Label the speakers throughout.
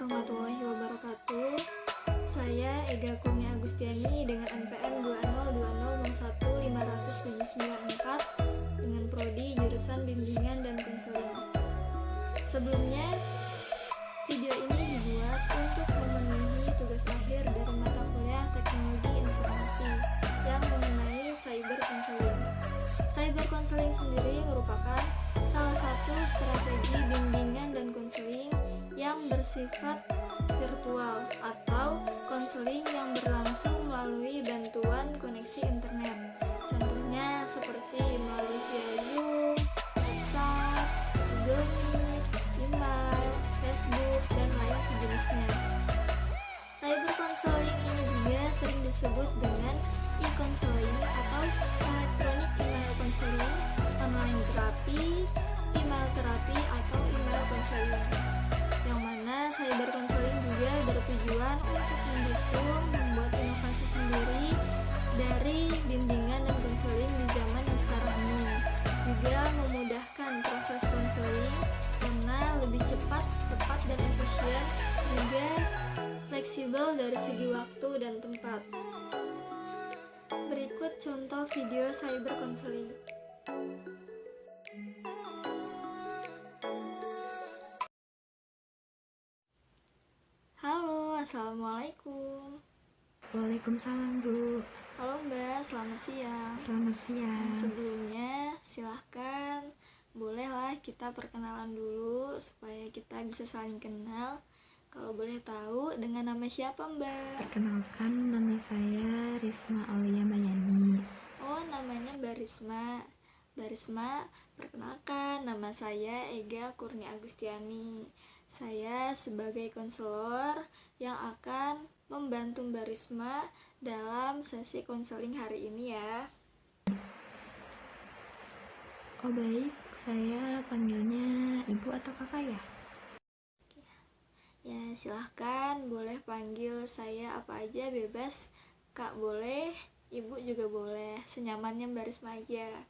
Speaker 1: warahmatullahi wabarakatuh. Saya Ega Kurnia Agustiani dengan NPM 202001574 dengan prodi jurusan Bimbingan dan Konseling. Sebelumnya, video ini dibuat untuk memenuhi tugas akhir dari mata kuliah Teknologi Informasi yang mengenai Cyber Counseling. Cyber Counseling sendiri merupakan salah satu strategi bimbingan dan konseling yang bersifat virtual atau konseling yang berlangsung melalui bantuan koneksi internet. Contohnya seperti melalui via Zoom, WhatsApp, Google Meet, email, Facebook, dan lain sejenisnya. Cyber counseling ini juga sering disebut dengan e-counseling atau electronic email counseling, online terapi, email terapi, atau email counseling. Yang mana cyber counseling juga bertujuan untuk mendukung membuat inovasi sendiri dari bimbingan dan counseling di zaman yang sekarang ini. Juga memudahkan proses counseling karena lebih cepat, tepat, dan efisien, juga fleksibel dari segi waktu dan tempat. Berikut contoh video cyber counseling. Halo, assalamualaikum.
Speaker 2: Waalaikumsalam, Bu.
Speaker 1: Halo Mbak, selamat siang.
Speaker 2: Selamat siang.
Speaker 1: Sebelumnya silahkan bolehlah kita perkenalan dulu supaya kita bisa saling kenal. Kalau boleh tahu dengan nama siapa Mbak?
Speaker 2: Perkenalkan, nama saya Risma Aulia Mayani.
Speaker 1: Oh, namanya Mbak Risma. Mbak Risma, perkenalkan nama saya Ega Kurnia Agustiani. Saya sebagai konselor yang akan membantu Mbak Risma dalam sesi konseling hari ini ya.
Speaker 2: Oh baik, saya panggilnya Ibu atau Kakak ya?
Speaker 1: Ya, silahkan boleh panggil saya apa aja, bebas. Kak boleh, Ibu juga boleh, senyamannya Mbak Risma aja.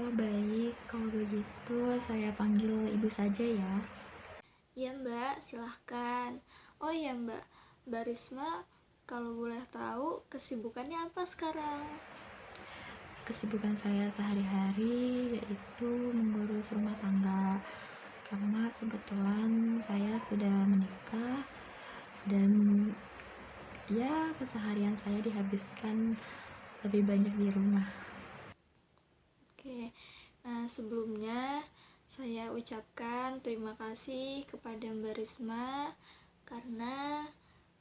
Speaker 2: Oh baik, kalau begitu saya panggil Ibu saja ya.
Speaker 1: Iya Mbak, silahkan. Oh iya Mbak Risma, kalau boleh tahu kesibukannya apa sekarang?
Speaker 2: Kesibukan saya sehari-hari yaitu mengurus rumah tangga, karena kebetulan saya sudah menikah dan ya keseharian saya dihabiskan lebih banyak di rumah.
Speaker 1: Oke, nah sebelumnya saya ucapkan terima kasih kepada Mbak Risma karena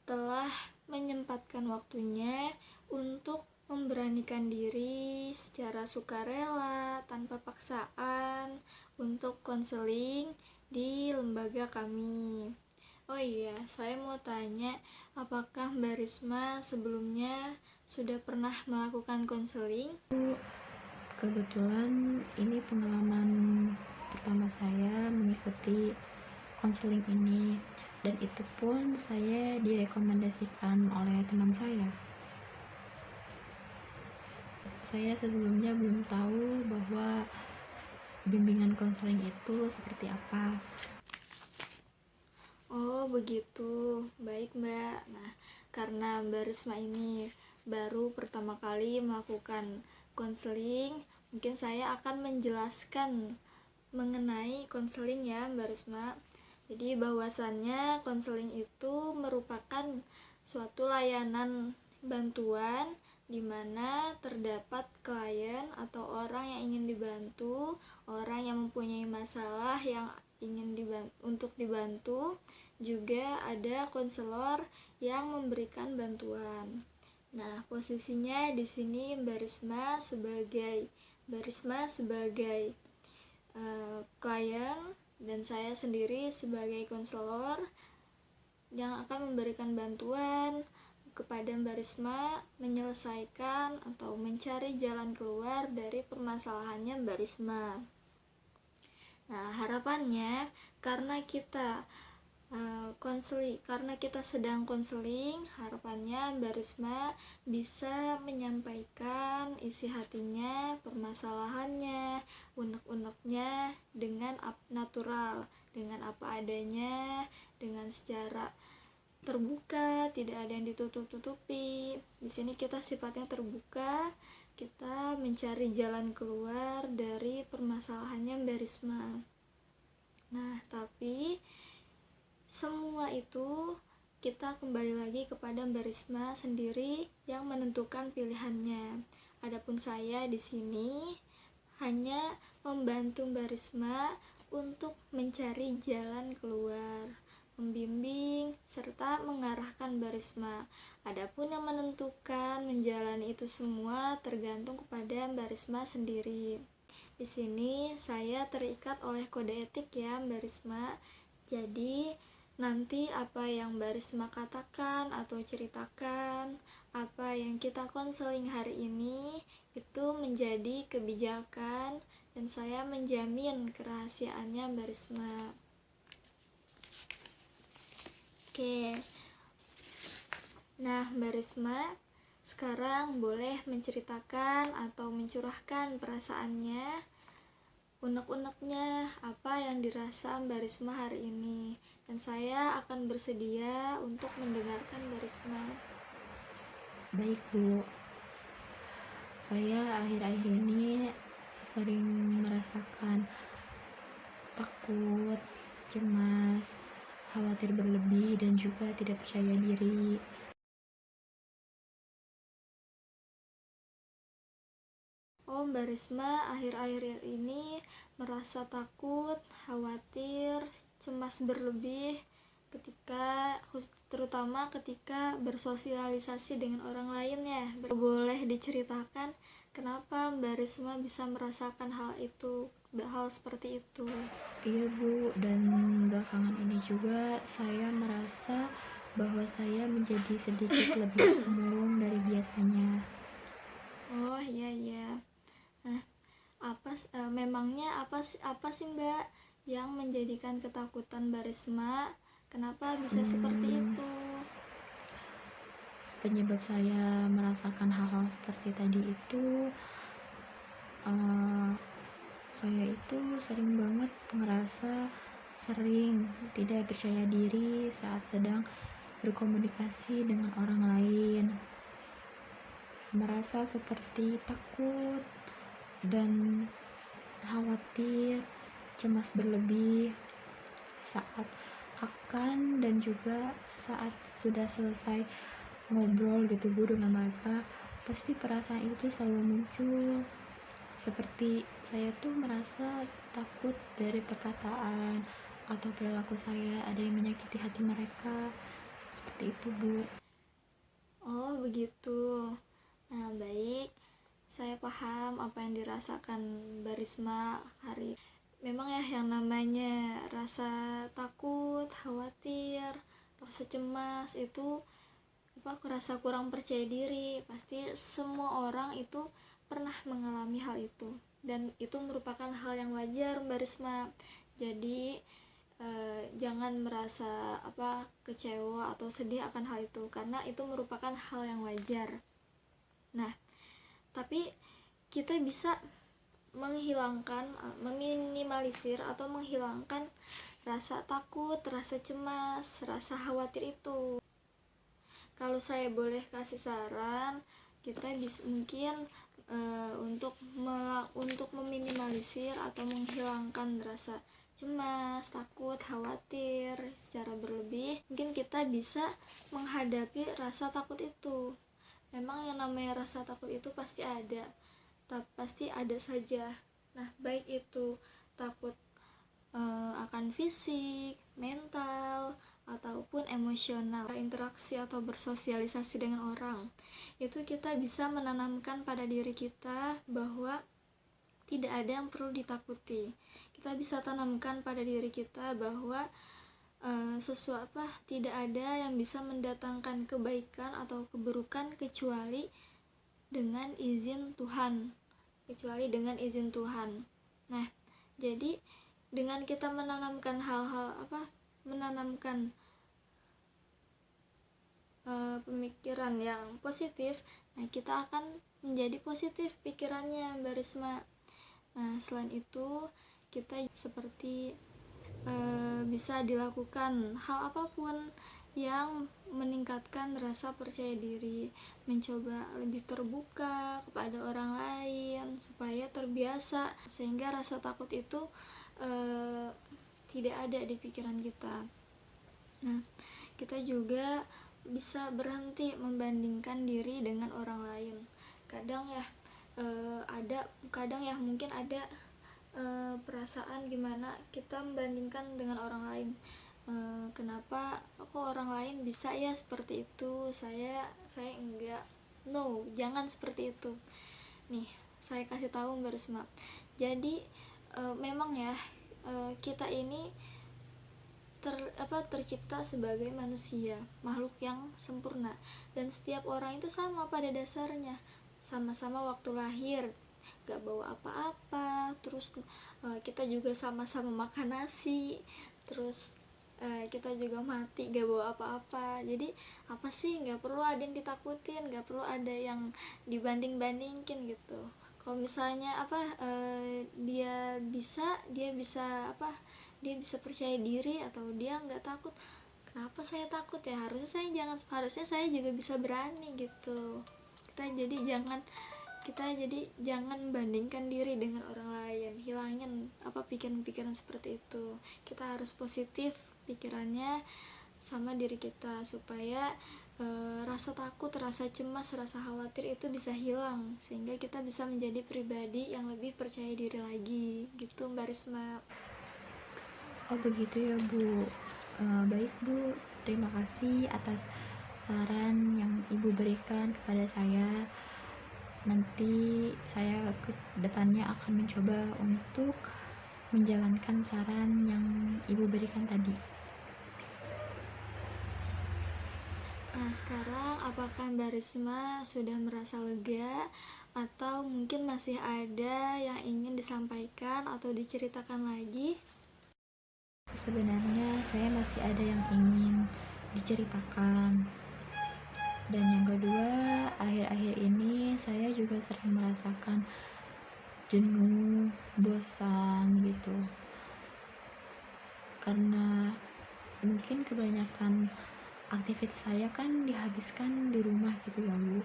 Speaker 1: telah menyempatkan waktunya untuk memberanikan diri secara sukarela tanpa paksaan untuk konseling di lembaga kami. Oh iya, saya mau tanya, apakah Mbak Risma sebelumnya sudah pernah melakukan konseling?
Speaker 2: Kebetulan ini pengalaman pertama saya mengikuti konseling ini, dan itu pun saya direkomendasikan oleh teman saya. Saya sebelumnya belum tahu bahwa bimbingan konseling itu seperti apa.
Speaker 1: Oh begitu, baik Mbak. Nah, karena Mbak Risma ini baru pertama kali melakukan konseling, mungkin saya akan menjelaskan mengenai konseling ya Mbak Risma. Jadi bahwasannya konseling itu merupakan suatu layanan bantuan di mana terdapat klien atau orang yang ingin dibantu, orang yang mempunyai masalah yang ingin untuk dibantu, juga ada konselor yang memberikan bantuan. Nah, posisinya di sini Mbak Risma sebagai klien dan saya sendiri sebagai konselor yang akan memberikan bantuan kepada Mbak Risma menyelesaikan atau mencari jalan keluar dari permasalahannya Mbak Risma. Nah, harapannya karena kita sedang konseling, harapannya Mbak Risma bisa menyampaikan isi hatinya, permasalahannya, unek-uneknya dengan natural. dengan apa adanya, dengan secara terbuka, tidak ada yang ditutup-tutupi. Di sini kita sifatnya terbuka, kita mencari jalan keluar dari permasalahannya Mbak Risma. Nah, tapi semua itu kita kembali lagi kepada Mbak Risma sendiri yang menentukan pilihannya. Adapun saya di sini hanya membantu Mbak Risma untuk mencari jalan keluar, membimbing serta mengarahkan Mbak Risma. Adapun yang menentukan menjalani itu semua tergantung kepada Mbak Risma sendiri. Di sini saya terikat oleh kode etik ya Mbak Risma. Jadi nanti apa yang Mbak Risma katakan atau ceritakan, apa yang kita konseling hari ini itu menjadi kebijakan dan saya menjamin kerahasiaannya Mbak Risma. Oke. Nah, Mbak Risma sekarang boleh menceritakan atau mencurahkan perasaannya, unek-uneknya apa yang dirasa Mbak Risma hari ini, dan saya akan bersedia untuk mendengarkan Mbak Risma.
Speaker 2: Baik Bu, saya akhir-akhir ini sering merasakan takut, cemas, khawatir berlebih, dan juga tidak percaya diri.
Speaker 1: Oh, Mbak Risma akhir-akhir ini merasa takut, khawatir, cemas berlebih terutama ketika bersosialisasi dengan orang lain ya. Boleh diceritakan kenapa Mbak Risma bisa merasakan hal seperti itu?
Speaker 2: Iya Bu, dan belakangan ini juga saya merasa bahwa saya menjadi sedikit lebih murung dari biasanya.
Speaker 1: Oh iya. Nah, memangnya apa sih Mbak yang menjadikan ketakutan Mbak Risma? Kenapa bisa seperti itu?
Speaker 2: Penyebab saya merasakan hal-hal seperti tadi itu, saya itu sering banget ngerasa sering tidak percaya diri saat sedang berkomunikasi dengan orang lain, merasa seperti takut dan khawatir, cemas berlebih saat akan dan juga saat sudah selesai ngobrol gitu Bu dengan mereka, pasti perasaan itu selalu muncul. Seperti saya tuh merasa takut dari perkataan atau perilaku saya ada yang menyakiti hati mereka, seperti itu Bu.
Speaker 1: Oh begitu. Nah baik, saya paham apa yang dirasakan Mbak Risma hari. Memang ya yang namanya rasa takut, khawatir, rasa cemas itu rasa kurang percaya diri, pasti semua orang itu pernah mengalami hal itu dan itu merupakan hal yang wajar Mbak Risma. Jadi jangan merasa kecewa atau sedih akan hal itu karena itu merupakan hal yang wajar. Nah, tapi kita bisa meminimalisir atau menghilangkan rasa takut, rasa cemas, rasa khawatir itu. Kalau saya boleh kasih saran, kita bisa mungkin untuk meminimalisir atau menghilangkan rasa cemas, takut, khawatir secara berlebih, mungkin kita bisa menghadapi rasa takut itu. Memang yang namanya rasa takut itu pasti ada saja. Nah, baik itu takut akan fisik, mental, ataupun emosional, interaksi atau bersosialisasi dengan orang, itu kita bisa menanamkan pada diri kita bahwa tidak ada yang perlu ditakuti. Kita bisa tanamkan pada diri kita bahwa tidak ada yang bisa mendatangkan kebaikan atau keburukan kecuali dengan izin Tuhan. Nah, jadi dengan kita menanamkan pemikiran yang positif, nah kita akan menjadi positif pikirannya Mbak Risma. Nah, selain itu kita seperti bisa dilakukan hal apapun yang meningkatkan rasa percaya diri, mencoba lebih terbuka kepada orang lain supaya terbiasa, sehingga rasa takut itu tidak ada di pikiran kita. Nah, kita juga bisa berhenti membandingkan diri dengan orang lain. Kadang ya mungkin ada perasaan gimana kita membandingkan dengan orang lain. Kenapa kok orang lain bisa ya seperti itu, saya enggak. No, jangan seperti itu. Nih, saya kasih tahu Mbak Risma. Jadi memang ya, kita ini tercipta sebagai manusia, makhluk yang sempurna, dan setiap orang itu sama pada dasarnya, sama-sama waktu lahir gak bawa apa-apa, terus kita juga sama-sama makan nasi, terus kita juga mati gak bawa apa-apa. Jadi apa sih, gak perlu ada yang ditakutin, gak perlu ada yang dibanding-bandingin gitu. Kalau misalnya dia bisa percaya diri atau dia nggak takut, kenapa saya takut ya? Harusnya saya juga bisa berani gitu. Kita jadi jangan membandingkan diri dengan orang lain, hilangin pikiran-pikiran seperti itu. Kita harus positif pikirannya sama diri kita, supaya rasa takut, rasa cemas, rasa khawatir itu bisa hilang, sehingga kita bisa menjadi pribadi yang lebih percaya diri lagi gitu Mbak Risma.
Speaker 2: Oh begitu ya Bu. Baik Bu, terima kasih atas saran yang Ibu berikan kepada saya. Nanti saya ke depannya akan mencoba untuk menjalankan saran yang Ibu berikan tadi.
Speaker 1: Nah, sekarang apakah Mbak Risma sudah merasa lega, atau mungkin masih ada yang ingin disampaikan atau diceritakan lagi?
Speaker 2: Sebenarnya saya masih ada yang ingin diceritakan. Dan yang kedua, akhir-akhir ini saya juga sering merasakan jenuh, bosan gitu. Karena mungkin kebanyakan aktivitas saya kan dihabiskan di rumah gitu ya Bu.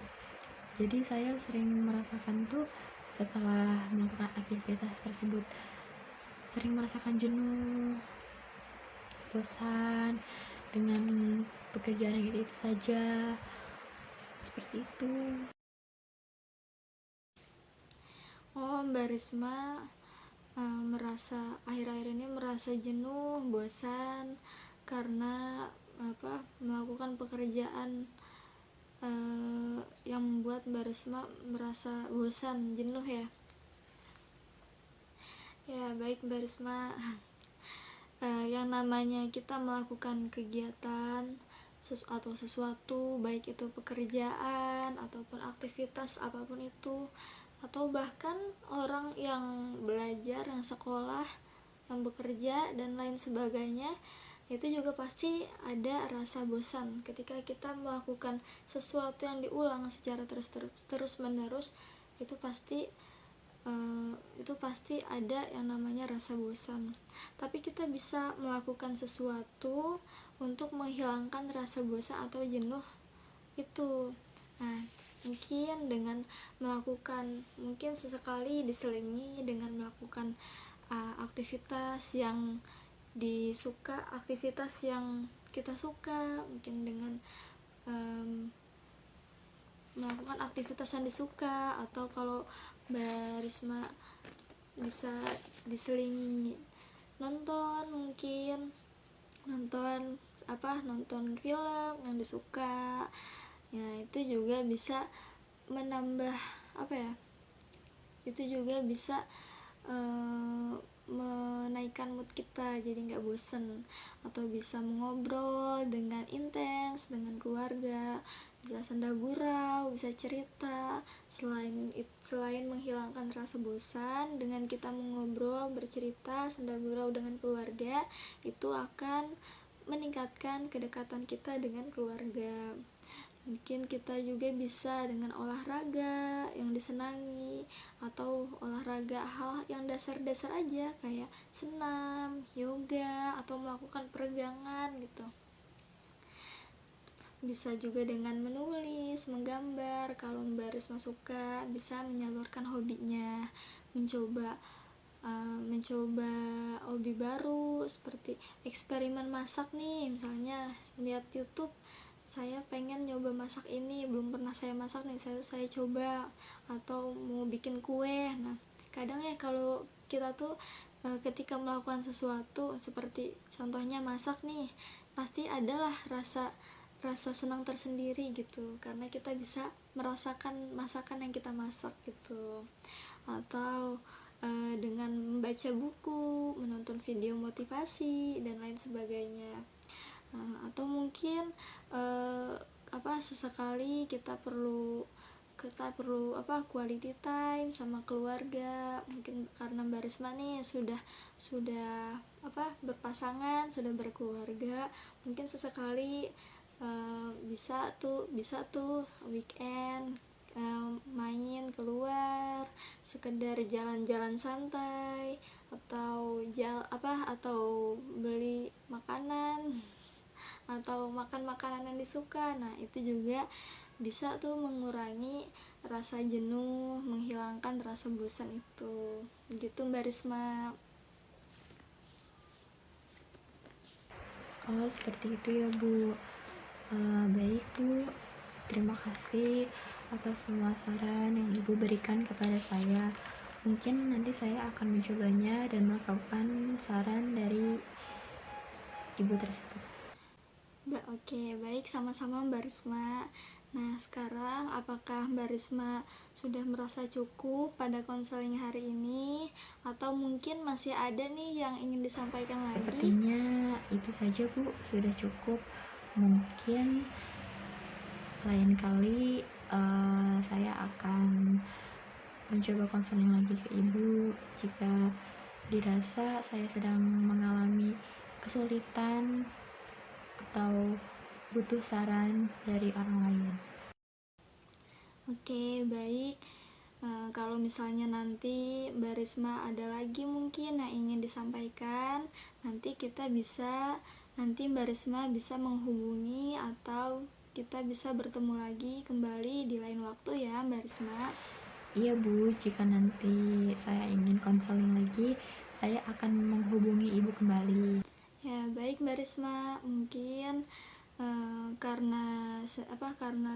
Speaker 2: Jadi saya sering merasakan tuh setelah melakukan aktivitas tersebut sering merasakan jenuh, bosan dengan pekerjaan yang itu saja, seperti itu.
Speaker 1: Oh, Mbak Risma akhir-akhir ini merasa jenuh, bosan karena melakukan pekerjaan yang membuat Mbak Risma merasa bosan, jenuh ya. Ya, baik Mbak Risma. Yang namanya kita melakukan kegiatan atau sesuatu, baik itu pekerjaan ataupun aktivitas apapun itu, atau bahkan orang yang belajar, yang sekolah, yang bekerja dan lain sebagainya, itu juga pasti ada rasa bosan ketika kita melakukan sesuatu yang diulang secara terus menerus. Itu pasti ada yang namanya rasa bosan. Tapi kita bisa melakukan sesuatu untuk menghilangkan rasa bosan atau jenuh itu. Nah, mungkin sesekali diselingi dengan melakukan aktivitas yang aktivitas yang kita suka, mungkin dengan melakukan aktivitas yang disuka, atau kalau Mbak Risma bisa diselingi nonton film yang disuka ya. Itu juga bisa menambah itu juga bisa menaikkan mood kita, jadi nggak bosen. Atau bisa mengobrol dengan intens dengan keluarga, bisa senda gurau, bisa cerita. Selain menghilangkan rasa bosan, dengan kita mengobrol, bercerita, senda gurau dengan keluarga, itu akan meningkatkan kedekatan kita dengan keluarga. Mungkin kita juga bisa dengan olahraga yang disenangi, atau olahraga hal yang dasar-dasar aja kayak senam, yoga, atau melakukan peregangan gitu. Bisa juga dengan menulis, menggambar. Kalau Mbak Risma suka, bisa menyalurkan hobinya, mencoba hobi baru seperti eksperimen masak nih. Misalnya lihat YouTube, saya pengen nyoba masak ini, belum pernah saya masak nih, saya coba. Atau mau bikin kue. Nah, kadang ya kalau kita tuh ketika melakukan sesuatu seperti contohnya masak nih, pasti adalah rasa senang tersendiri gitu, karena kita bisa merasakan masakan yang kita masak gitu. Atau dengan membaca buku, menonton video motivasi dan lain sebagainya. Atau mungkin sesekali kita perlu quality time sama keluarga. Mungkin karena Mbak Risma nih sudah berpasangan, sudah berkeluarga, mungkin sesekali bisa tuh weekend main keluar, sekedar jalan-jalan santai, atau beli makanan atau makan makanan yang disuka. Nah, itu juga bisa tuh mengurangi rasa jenuh, menghilangkan rasa bosan itu. Begitu Mbak Risma.
Speaker 2: Oh, seperti itu ya Bu. Baik Bu, terima kasih atas semua saran yang Ibu berikan kepada saya. Mungkin nanti saya akan mencobanya dan melakukan saran dari Ibu tersebut.
Speaker 1: Oke, baik, sama-sama Mbak Risma. Nah, sekarang apakah Mbak Risma sudah merasa cukup pada konseling hari ini, atau mungkin masih ada nih yang ingin disampaikan lagi?
Speaker 2: Sepertinya itu saja Bu, sudah cukup. Mungkin lain kali saya akan mencoba konseling lagi ke Ibu jika dirasa saya sedang mengalami kesulitan atau butuh saran dari orang lain.
Speaker 1: Oke, baik. Kalau misalnya nanti Mbak Risma ada lagi mungkin yang ingin disampaikan, nanti Mbak Risma bisa menghubungi, atau kita bisa bertemu lagi kembali di lain waktu ya Mbak Risma.
Speaker 2: Iya Bu, jika nanti saya ingin konseling lagi, saya akan menghubungi Ibu kembali.
Speaker 1: Ya, baik Mbak Risma, mungkin karena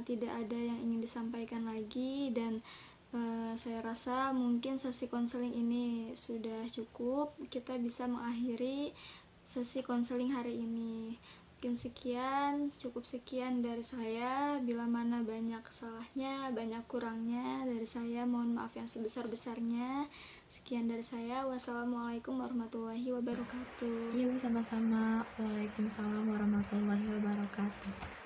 Speaker 1: tidak ada yang ingin disampaikan lagi, dan saya rasa mungkin sesi konseling ini sudah cukup. Kita bisa mengakhiri sesi konseling hari ini. Mungkin cukup sekian dari saya. Bila mana banyak salahnya, banyak kurangnya dari saya, mohon maaf yang sebesar-besarnya. Sekian dari saya. Wassalamualaikum warahmatullahi wabarakatuh.
Speaker 2: Iya Bu, sama-sama. Waalaikumsalam warahmatullahi wabarakatuh.